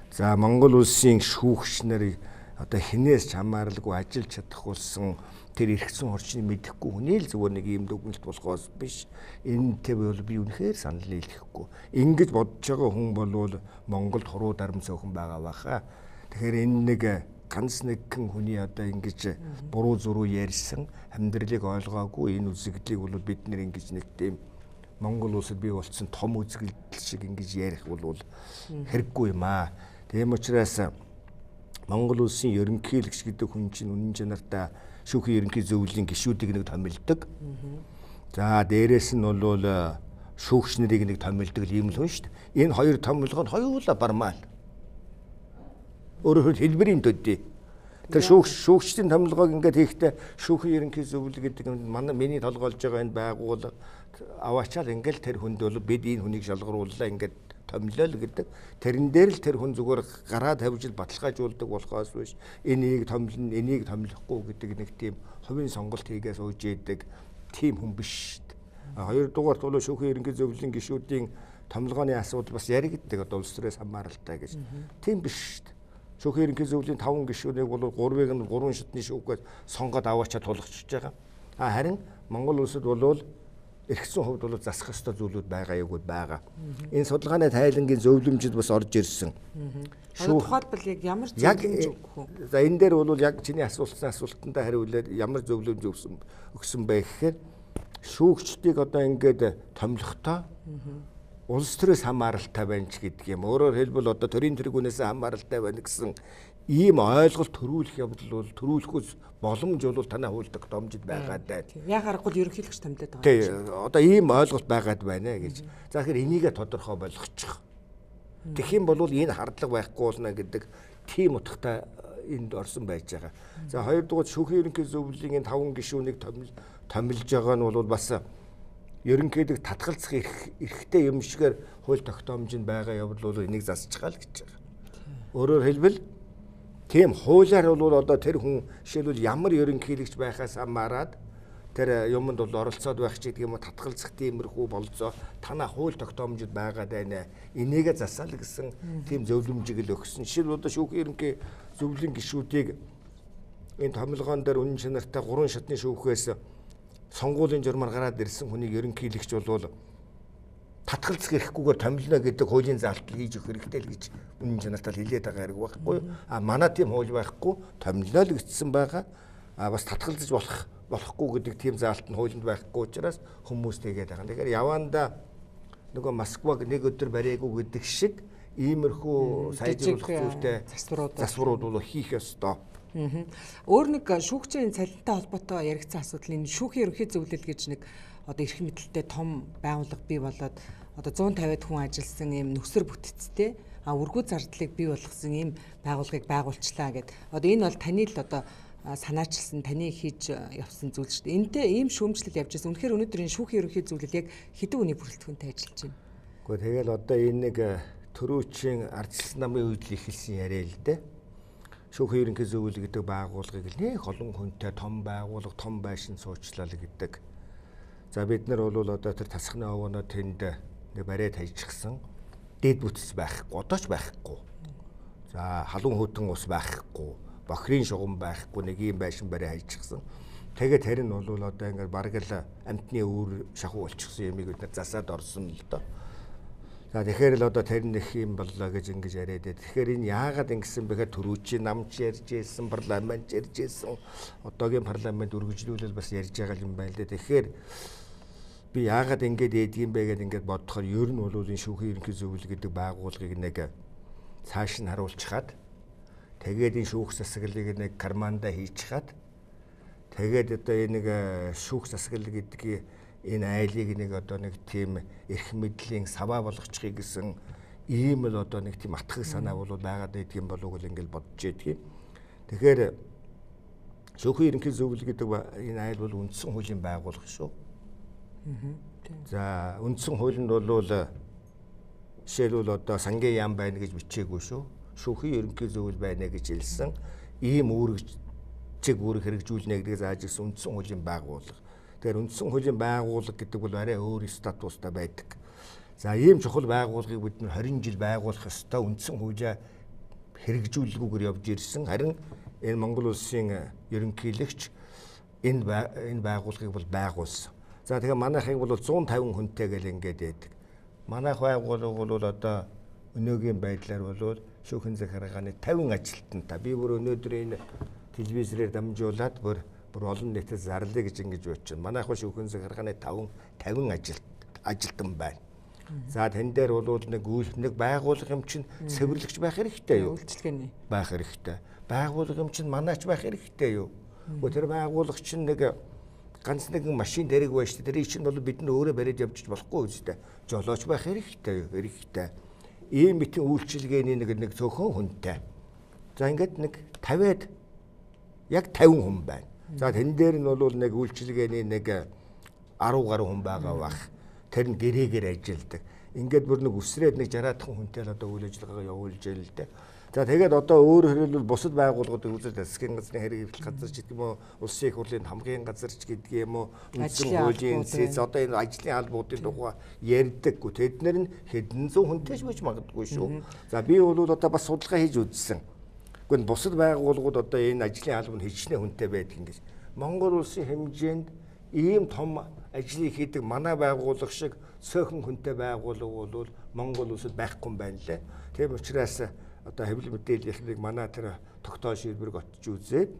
За Монгол улсын шүүгч нарыг одоо хинээс ч хамааралгүй ажиллаж чадах болсон тэр эрхцэн орчныг мэдэхгүй хүний л зүгээр нэг юм дүгнэлт болохоос биш. Энэтэй бол би үнэхээр санал нийлэхгүй. Ингэж бодож байгаа хүн бол Монголд хуруу дарам цөөхөн байгаа баха. Тэгэхээр энэ нэг ганц нэгэн хүний одоо ингэж буруу зуруу ярьсан амьдралыг ойлгоогүй энэ үзэгдлийг бол бид нэр ингэж нэг тийм Монгол улсад бий болсон том үзэгдэл шиг ингэж ярих бол хэрэггүй юм аа. Тийм учраас Монгол улсын ерөнхийлөгч гэдэг хүн чинь үнэн чанартай шүүхийн ерөнхий зөвлөлийн гишүүдийг нэг томилдог. За дээрэс нь бол шүүгч нарыг нэг томилдог юм л хүн шүү дээ. Энэ хоёр томилго нь хоёулаа бармаал. Өөрөөр хэлбэрийн төдий. Тэр шүүгчдийн томилгоог ингээд хийхдээ шүүхийн ерөнхий зөвлөл гэдэг нь миний толгойлж байгаа энэ байгууллага аваачаал ингээд тэр хүнд бол бид энэ хүнийг шалгарууллаа ингээд томилоо л гэдэг. Тэрэн дээр л тэр хүн зүгээр гараа тавьж баталгаажуулдаг болохоос биш энийг томилно, энийг томилохгүй гэдэг нэг тийм хувийн сонголт хийгээ сууж идэг тийм хүн биш шүү дээ. Хоёрдугаарт бол шүүхийн ерөнхий зөвлөлийн гишүүдийн томилгооны асуудал бас яригддаг одоо улс төрөөс хамааралтай гэж. Тийм биш шүү дээ. Шүүхийн ерөнхий зөвлөлийн 5 гишүүнийг бол 3-ыг нь 3 шатны шүүхгээс сонгоод аваачаад тулгачиж байгаа. Харин Монгол улсад бол эргэсэн хувьд бол засах ёстой зүйлүүд байгаа юугууд байгаа. Энэ судалгааны тайлангийн зөвлөмжид бас орж ирсэн. Тухайлбал яг ямар зөвлөмж өгөх вэ? За энэ дээр бол яг чиний асуултанд хариулаад ямар зөвлөмж өгсөн бэ гэхээр шүүгчдийг одоо ингээд томилохдоо улс төрөөс хамааралтай байна ч гэдэг юм. Өөрөөр хэлбэл одоо төрийн тэргүүнээс хамааралтай байна гэсэн ийм ойлголт төрүүлэх явдал бол төрүүлэхүйс боломж бол танай хууль тогтоомжид байгаад байна. Яг аргагүй ерөнхийлөгч томилоод байгаа. Тий, одоо ийм ойлголт байгаад байна гэж. За тэгэхээр энийг тодорхой болгочих. Тэгэх юм бол энэ хардлага байхгүй болно гэдэг тийм утгатай энд орсон байж байгаа. За хоёрдугаар шүүхийн ерөнхий зөвлөлийн 5 гишүүнийг томилж байгаа нь бол бас ерөнхийдөө татгалзах эрхтэй юм шигээр хууль тогтоомжинд байгаа явдал бол энийг засаж байгаа л гэж байгаа. Өөрөөр хэлбэл тийм хуулиар бол одоо тэр хүн жишээлбэл ямар ерөнхийлөгч байхаас хамаарад тэр юмд бол оролцоод байх ч гэдэг юм уу татгалзах тиймэрхүү болцоо танаа хууль тогтоомжид байгаа даа. Энийгээ засаал гэсэн тийм зөвлөмжийг л өгсөн. Жишээлбэл одоо шүүхийн ерөнхий зөвлөлийн гишүүдийг энэ томилгоон дээр үнэн чанартай 3 шатны шүүхээс сонгуулийн журмаар гараад ирсэн хүнийг ерөнхийлөгч бол татгалзах эрхгүйгээр томилно гэдэг хуулийн заалтыг хийж өгөх хэрэгтэй л гэж үнэн чанартай хэлээд байгаа хэрэг байхгүй юу? Манай тийм хууль байхгүй томилно л гэсэн байгаа. Бас татгалзаж болохгүй гэдэг тийм заалт нь хуулинд байхгүй учраас хүмүүс тэгээд байгаа. Тэгэхээр явандаа нөгөө Москваг нэг өдөр бариагүй гэдэг шиг иймэрхүү сайжруулах зүйлтэй засварууд бол хийх ёстой. Өөр нэг шүүгчийн цалинтай холбоотой яригдсан асуудал энэ шүүхийн ерөнхий зөвлөл гэж нэг одоо эрх мэдэлтэй том байгууллага бий болоод одоо 150-д хүн ажилласан ийм нөхцөр бүтцтэй үргүү зардлыг бий болгосон ийм байгууллагыг байгуулчлаа гэд. Одоо энэ бол таны л одоо санаачилсан таны хийж явсан зүйл шүү дээ. Энтэй ийм шүүмжлэл явж байсан. Үнэхээр өнөөдөр энэ шүүхийн ерөнхий зөвлөл яг хэдэн хүний бүрэлдэхүүнтэй ажиллаж байна. Гэхдээ тэгэл одоо энэ нэг төрөөчийн ардчилсан намын үед л ихэлсэн яриа л дээ. Шүүхийн ерөнхий зөвлөл гэдэг байгууллагыг л нэг олон хүнтэй том байгууллага, том байшин суучлал гэдэг. За бид нар бол одоо тэр тасхны овооноо тэнд нэг бариад хайчихсан. Дээд бүтц байхгүй, одоо ч байхгүй. За халуун хөдөн ус байхгүй, бохирын шугам байхгүй, нэг юм байшин бариад хайчихсан. Тэгээд тэр нь бол одоо ингээд бараг л амтны өөр шахуу болчихсон юмыг бид нар засаад орсон л доо. За тэгэхээр л одоо тэр нэг юм боллоо гэж ингэж яриад байд. Тэгэхээр энэ яагаад ингэсэн бэхээр төрүүчийн намч ярьж ийсэн, парламент ярьж ийсэн, одоогийн парламент үргэлжлүүлэл бас ярьж байгаа юм байна л дээ. Тэгэхээр би яагаад ингэж ээдгийм бэ гэдээ ингэж бодохоор ер нь бол энэ шүүхийн ерөнхий зөвлөл гэдэг байгууллагыг нэг цааш нь харуулчихад тэгээд энэ шүүх засаглалыг нэг карманда хийчихад тэгээд одоо энэ нэг шүүх засаглал гэдгийг энэ айлыг нэг одоо нэг тийм эрх мэдлийн саваа болгочихъя гэсэн ийм л одоо нэг тийм атгах санаа бол байгаад байдаг юм болов уу гэж ингээд бодож байдгийг. Тэгэхээр шүүхийн ерөнхий зөвлөл гэдэг энэ айл бол үндсэн хуулийн байгууллага шүү. За үндсэн хуулинд бол жишээлбэл одоо сангийн яам байна гэж бичээгүй шүү. Шүүхийн ерөнхий зөвлөл байна гэж хэлсэн. Ийм үүрэг хэрэгжүүлнэ гэдгийг зааж ирсэн үндсэн хуулийн байгууллага. Тэгэхээр үндсэн хуулийн байгууллага гэдэг бол арай өөр статустай байдаг. За ийм чухал байгууллагыг бид 20 жил байгуулах ёстой үндсэн хуулиа хэрэгжүүлэлгүйгээр явж ирсэн. Харин энэ Монгол улсын ерөнхийлөгч энэ байгууллагыг бол байгуулсан. За тэгэхээр манайхыг бол 150 хүнтэй гэл ингээд байдаг. Манайх байгууллага бол одоо өнөөгийн байдлаар бол шүүхийн захиргааны 50 ажилтнтай би бүр өнөөдөр энэ телевизээр дамжуулаад бүр олон нийтэд зарлая гэж ингэж бодчихно. Манайх шүүхийн захиргааны 50 ажилтан байна. За тэн дээр бол нэг байгууллага юм чинь цэвэрлэгч байх хэрэгтэй юу? Үйлчлэгээний байх хэрэгтэй. Байгууллага юм чинь манаач байх хэрэгтэй юу? Тэр байгууллага чинь нэг ганц нэгэн машин дэрэг байж шүү дээ. Тэр чинь бол бид нар өөрөө бариад явж болохгүй үстэй. Жолооч байх хэрэгтэй юу? Хэрэгтэй. Ийм мэтийн үйлчилгээний нэг цөөхөн хүнтэй. За ингээд нэг 50-аад яг 50 хүн байна. За тэн дээр нь бол нэг үйлчилгээний нэг 10 гаруй хүн байгаа бах. Тэр нь гэрээгээр ажилладаг. Ингээд бүр нэг үсрээд нэг 60-аад хүнтэй л одоо үйл ажиллагаагаа явуулж ял л дээ. За тэгээд одоо өөрөөр хэлбэл бусад байгууллагуудын үзэл засгийн газрын хэрэг эвлэх газар ч гэдэг юм уу, улсын их хурлын хамгийн газар ч гэдэг юм уу, үндсэн хуулийн зэс одоо энэ ажлын албуудын тухай ярьдаггүй. Тэднэр нь хэдэн зуун хүнтэй ч байж магадгүй шүү. За би бол одоо бас судалгаа хийж үзсэн. Гэхдээ бусад байгууллагууд одоо энэ ажлын албанд хичнээн хүнтэй байдаг юм гэж. Монгол улсын хэмжээнд ийм том ажлыг хийдэг манай байгууллага шиг цөөхөн хүнтэй байгууллага бол Монгол улсад байхгүй юм байна лээ. Тийм учраас одоо хэвлэл мэдээллийн манай тэр тогтоол шийдвэрийг отж үзээд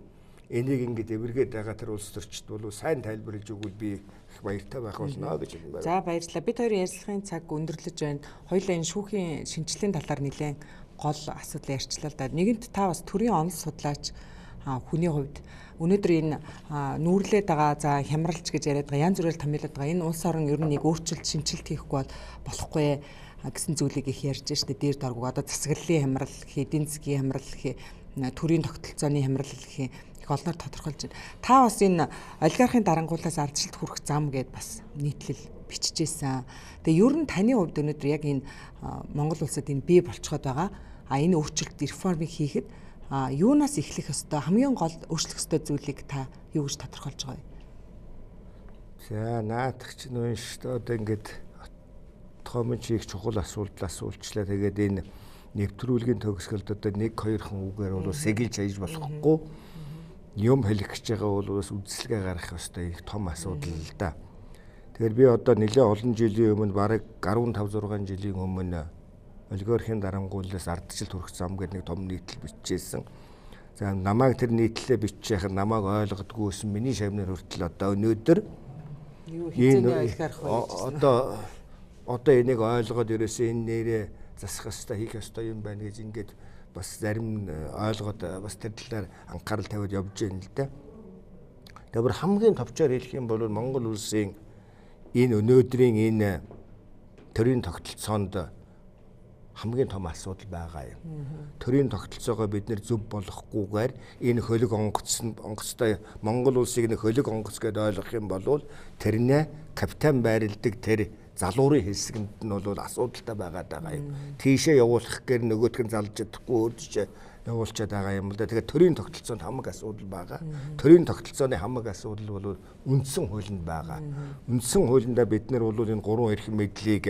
энийг ингэж эвэргээд байгаа тэр улс төрчид бол сайн тайлбарлаж өгвөл би их баяртай байх болно гэж байна. За баярлалаа. Бид хоёрын ярилцлагын цаг өндөрлөж байна. Хоёулаа энэ шүүхийн шинжилгээний талаар нэлээд гол асуудал ярьчлаа л да. Нэгэнт та бас төрийн онол судлаач хүний хувьд өнөөдөр энэ нүүрлээд байгаа за хямралч гэж яриад байгаа янз бүрээр томилоод байгаа энэ улс орон ер нь нэг өөрчлөлт шинжилт хийхгүй болохгүй гэсэн зүйлийг их ярьж штэ дээр доргоо одоо засаглалын хямрал гэх эдийн засгийн хямрал гэх төрийн тогтолцооны хямрал гэх их олноор тодорхойлж байна. Та бас энэ олигархийн дарангуулаас ардчилд хүрэх зам гэдээ бас нийтлэл бичижсэн. Тэгээ ер нь таны хувьд өнөөдөр яг энэ Монгол улсад энэ бий болцоход байгаа энэ өөрчлөлт реформыг хийхэд юунаас эхлэх ёстой хамгийн гол өөрчлөх ёстой зүйлийг та юу гэж тодорхойлж байгаа вэ? За наадах чинь үн шүү дээ одоо ингээд томч их чухал асуудал асуулчлаа. Тэгээд энэ нэвтрүүлгийн төгсгөлд одоо 1-2 хүн үгээр бол сэгэлж хийж болохгүй. Юм хэлэх гэж байгаа бол бас үздэлгээ гаргах ёстой их том асуудал л да. Тэгэхээр би одоо нэлээд олон жилийн өмнө бараг 15-6 жилийн өмнө олигархийн дарангууллаас ардчилд хүрэх зам гэдэг нэг том нийтлэл бичижсэн. За намайг тэр нийтлэлээ бичиж намайг ойлгодгүйсэн миний шавнаар хүртэл одоо өнөөдөр юу хизээний олигарх вэ? Одоо энийг ойлгоод ерөөсөө энэ нэрээ засах ёстой хийх ёстой юм байна гэж ингээд бас зарим ойлгоод бас тэр талаар анхаарал тавиад явж байна л да. Тэгэхээр хамгийн товчоор хэлэх юм бол Монгол улсын энэ өнөөдрийн энэ төрийн тогтолцоонд хамгийн том асуудал байгаа юм. Төрийн тогтолцоогоо бид нэр зөв болохгүйгээр энэ хөлөг онгоцтой Монгол улсыг нэг хөлөг онгоц гэдээ ойлгох юм бол тэрнээ капитан байрладаг тэр залуурын хэсгэнд нь бол асуудалтай байгаа юм. Тийшээ явуулах гээр нөгөөтг нь залж чадахгүй өөрчилж явуулчаад байгаа юм л да. Тэгэхээр төрийн тогтолцоонд хамаг асуудал байгаа. Төрийн тогтолцооны хамаг асуудал бол үндсэн хуулинд байгаа. Үндсэн хуулиндаа бид нар бол энэ 3 эрх мэдлийг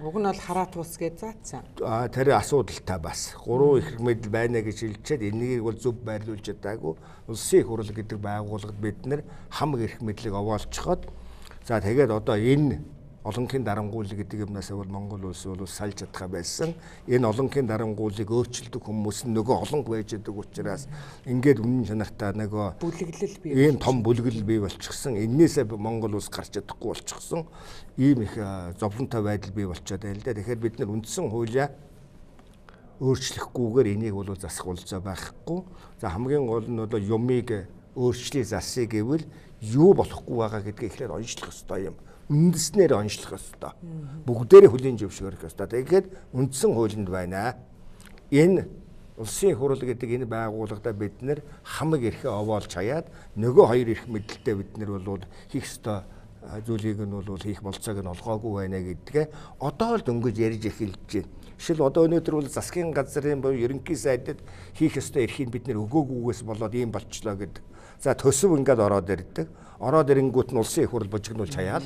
уг нь бол хараат ус гэж заасан. Тэр асуудалтай бас 3 эрх мэдэл байна гэж хэлчихэд энийг бол зөв байрлуулж чадаагүй. Улсын их хурл гэдэг байгууллагад бид нар хамаг эрх мэдлийг овоолцоход за тэгээд одоо энэ олонхын дарангууллыг гэдэг юмнаас бол Монгол улс бол салж чадхаа байсан. Энэ олонхын дарангууллыг өөрчилдөг хүмүүс нөгөө олонх байж байгаа учраас ингээд үнэн чанартай нөгөө бүлэглэл бий. Ийм том бүлэглэл бий болчихсон. Эннээсээ Монгол улс гарч чадахгүй болчихсон. Ийм их зовлонтой байдал бий болчиход байл да. Тэгэхээр бид нар үндсэн хуулиа өөрчлөхгүйгээр энийг бол засах болцоо байхгүй. За хамгийн гол нь бол юмыг өөрчлөе засъя гэвэл юу болохгүй байгаа гэдгийг эхлээд онцлох ёстой юм. Үндэснээр онцлох ёстой. Бүгдээрээ хөлийн зөвшөөрөх ёстой. Тэгэхээр үндсэн хуулинд байна. Энэ улсын их хурл гэдэг энэ байгууллагада бид нэр хамаг эрхээ овоолж хаяад нөгөө хоёр эрх мэдэлтэй бид нар бол хийх ёстой зүйлийг нь бол хийх болцоог нь олгоогүй байна гэдгээ одоо л дөнгөж ярьж эхэлж байна. Жишээл одоо өнөөдөр бол засгийн газрын буюу ерөнхий сайдад хийх ёстой эрхийг бид нэр өгөөгүйгээс болоод ийм болчлоо гэдэг. За төсөв ингээд ороод ирдэг. Ороод ирэнгүүт нь улсын их хурл божигнуулж хаяал.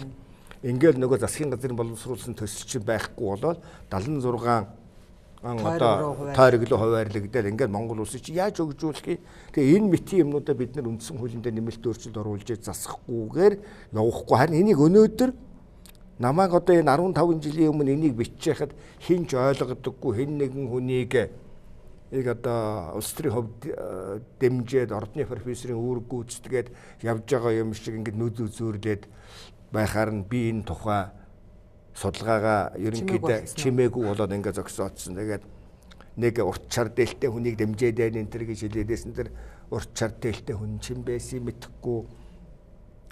Ингээл нөгөө засгийн газрын боловсруулсан төсөл чинь байхгүй болоод 76 одоо тойроглоо хуваарлагдаад ингээд Монгол улсыг чи яаж өгжүүлэх юм? Тэгээ энэ мэтийн юмнуудаа бид нар үндсэн хуулинд нэмэлт өөрчлөлт оруулж засахгүйгээр явахгүй. Харин энийг өнөөдөр намайг одоо энэ 15 жилийн өмнө энийг бичиж хахад хинч ойлгодоггүй хэн нэгэн хүнийг одоо улс төрийн хувьд дэмжиж ордны профессорын үүрэг гүйцэтгээд явж байгаа юм шиг ингээд нүд үзүүрлээд байхаар нь би энэ тухай судалгаагаа ерөнхийдөө чимээгүй болоод ингээд зогсоодсон. Тэгээд нэг урт чар дээлтэй хүнийг дэмжээд байна энэ төр гэж хэлээдсэн тэр урт чар дээлтэй хүн чим байсан мэдэхгүй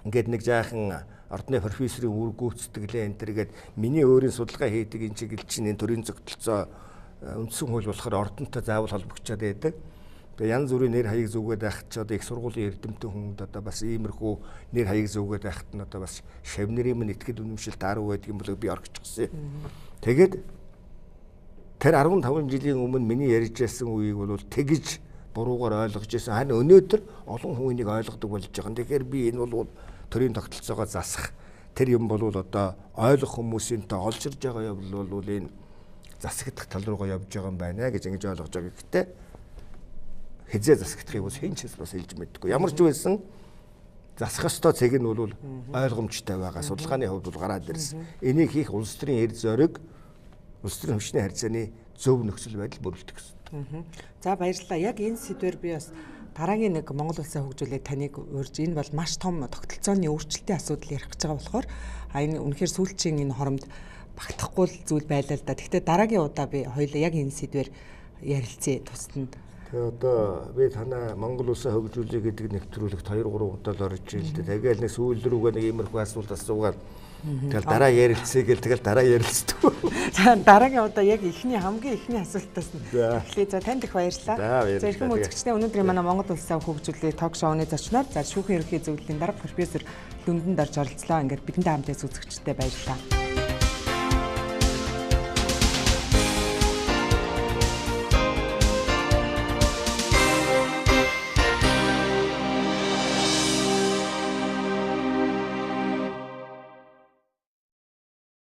ингээд нэг жаахан ордны профессорын үүрэг гүйцэтгэлээ энэ төргээд миний өөрийн судалгаа хийдэг энэ чиглэл чинь энэ төрийн зохицолцоо үндсэн хууль болохоор ордонтой заавал холбогдчиход байдаг. Тэгээ янз бүрийн нэр хаяг зүгээд байхад ч одоо их сургуулийн эрдэмтэн хүнд одоо бас иймэрхүү нэр хаяг зүгээд байхад нь одоо бас шавнырын минь итгэл үнэмшил тааруу байдаг юм болоо би орчихсон. Тэгээд тэр 15 жилийн өмнө миний ярьж байсан үеийг бол тэгж буруугаар ойлгож байсан. Харин өнөөдөр олон хүн энийг ойлгодог болж байгаа. Тэгэхээр би энэ бол төрийн тогтолцоогоо засах тэр юм бол одоо ойлгох хүмүүсийнтэй олж ирж байгаа явдал бол энэ засагдах тал руугаа явж байгаа юм байна гэж ингэж ойлгож байгаа. Гэхдээ хизээ засагдахыг бас хэн ч бас хэлж мэддэггүй. Ямар ч байсан засах ёстой цэг нь бол ойлгомжтой байгаа. Судалгааны хувьд бол гараад ирсэн. Энийг хийх улс төрийн эрд зориг, улс төрийн хүчний харьцааны зөв нөхцөл байдал бүрэлдэх гэсэн. За баярлалаа. Яг энэ сэдвээр би бас дараагийн нэг Монгол улсаа хөгжүүлээд таныг урьж энэ бол маш том тогтолцооны өөрчлөлтийн асуудал ярих гэж байгаа болохоор энэ үнэхээр сүүлчийн энэ хоромд багтахгүй зүйл байлаа л да. Гэхдээ дараагийн удаа би хоёулаа яг энэ сэдвээр ярилцъя тусна. Тэгээ одоо би танаа Монгол улсаа хөгжүүлэх гэдэг нэвтрүүлэгт 2-3 удаа л орж ирэл дээ. Тэгээл нэг сүүл рүүгээ нэг иймэрхүү асуулт асуугаад тэгэл дараа ярилцъя гэл тэгэл дараа ярилцдаг. За дараагийн удаа яг хамгийн ихний асуултаас нь эхлэе. За танд их баярлалаа. За эрхэм үзэгчдээ өнөөдрийн манай Монгол улсаа хөгжүүлэх ток шоуны зочноор за шүүхийн ерөнхий зөвлөлийн дарга профессор Лүндэнд орж оролцлоо. Ингээд бидэнтэй хамт үзэгчдээ баярлалаа.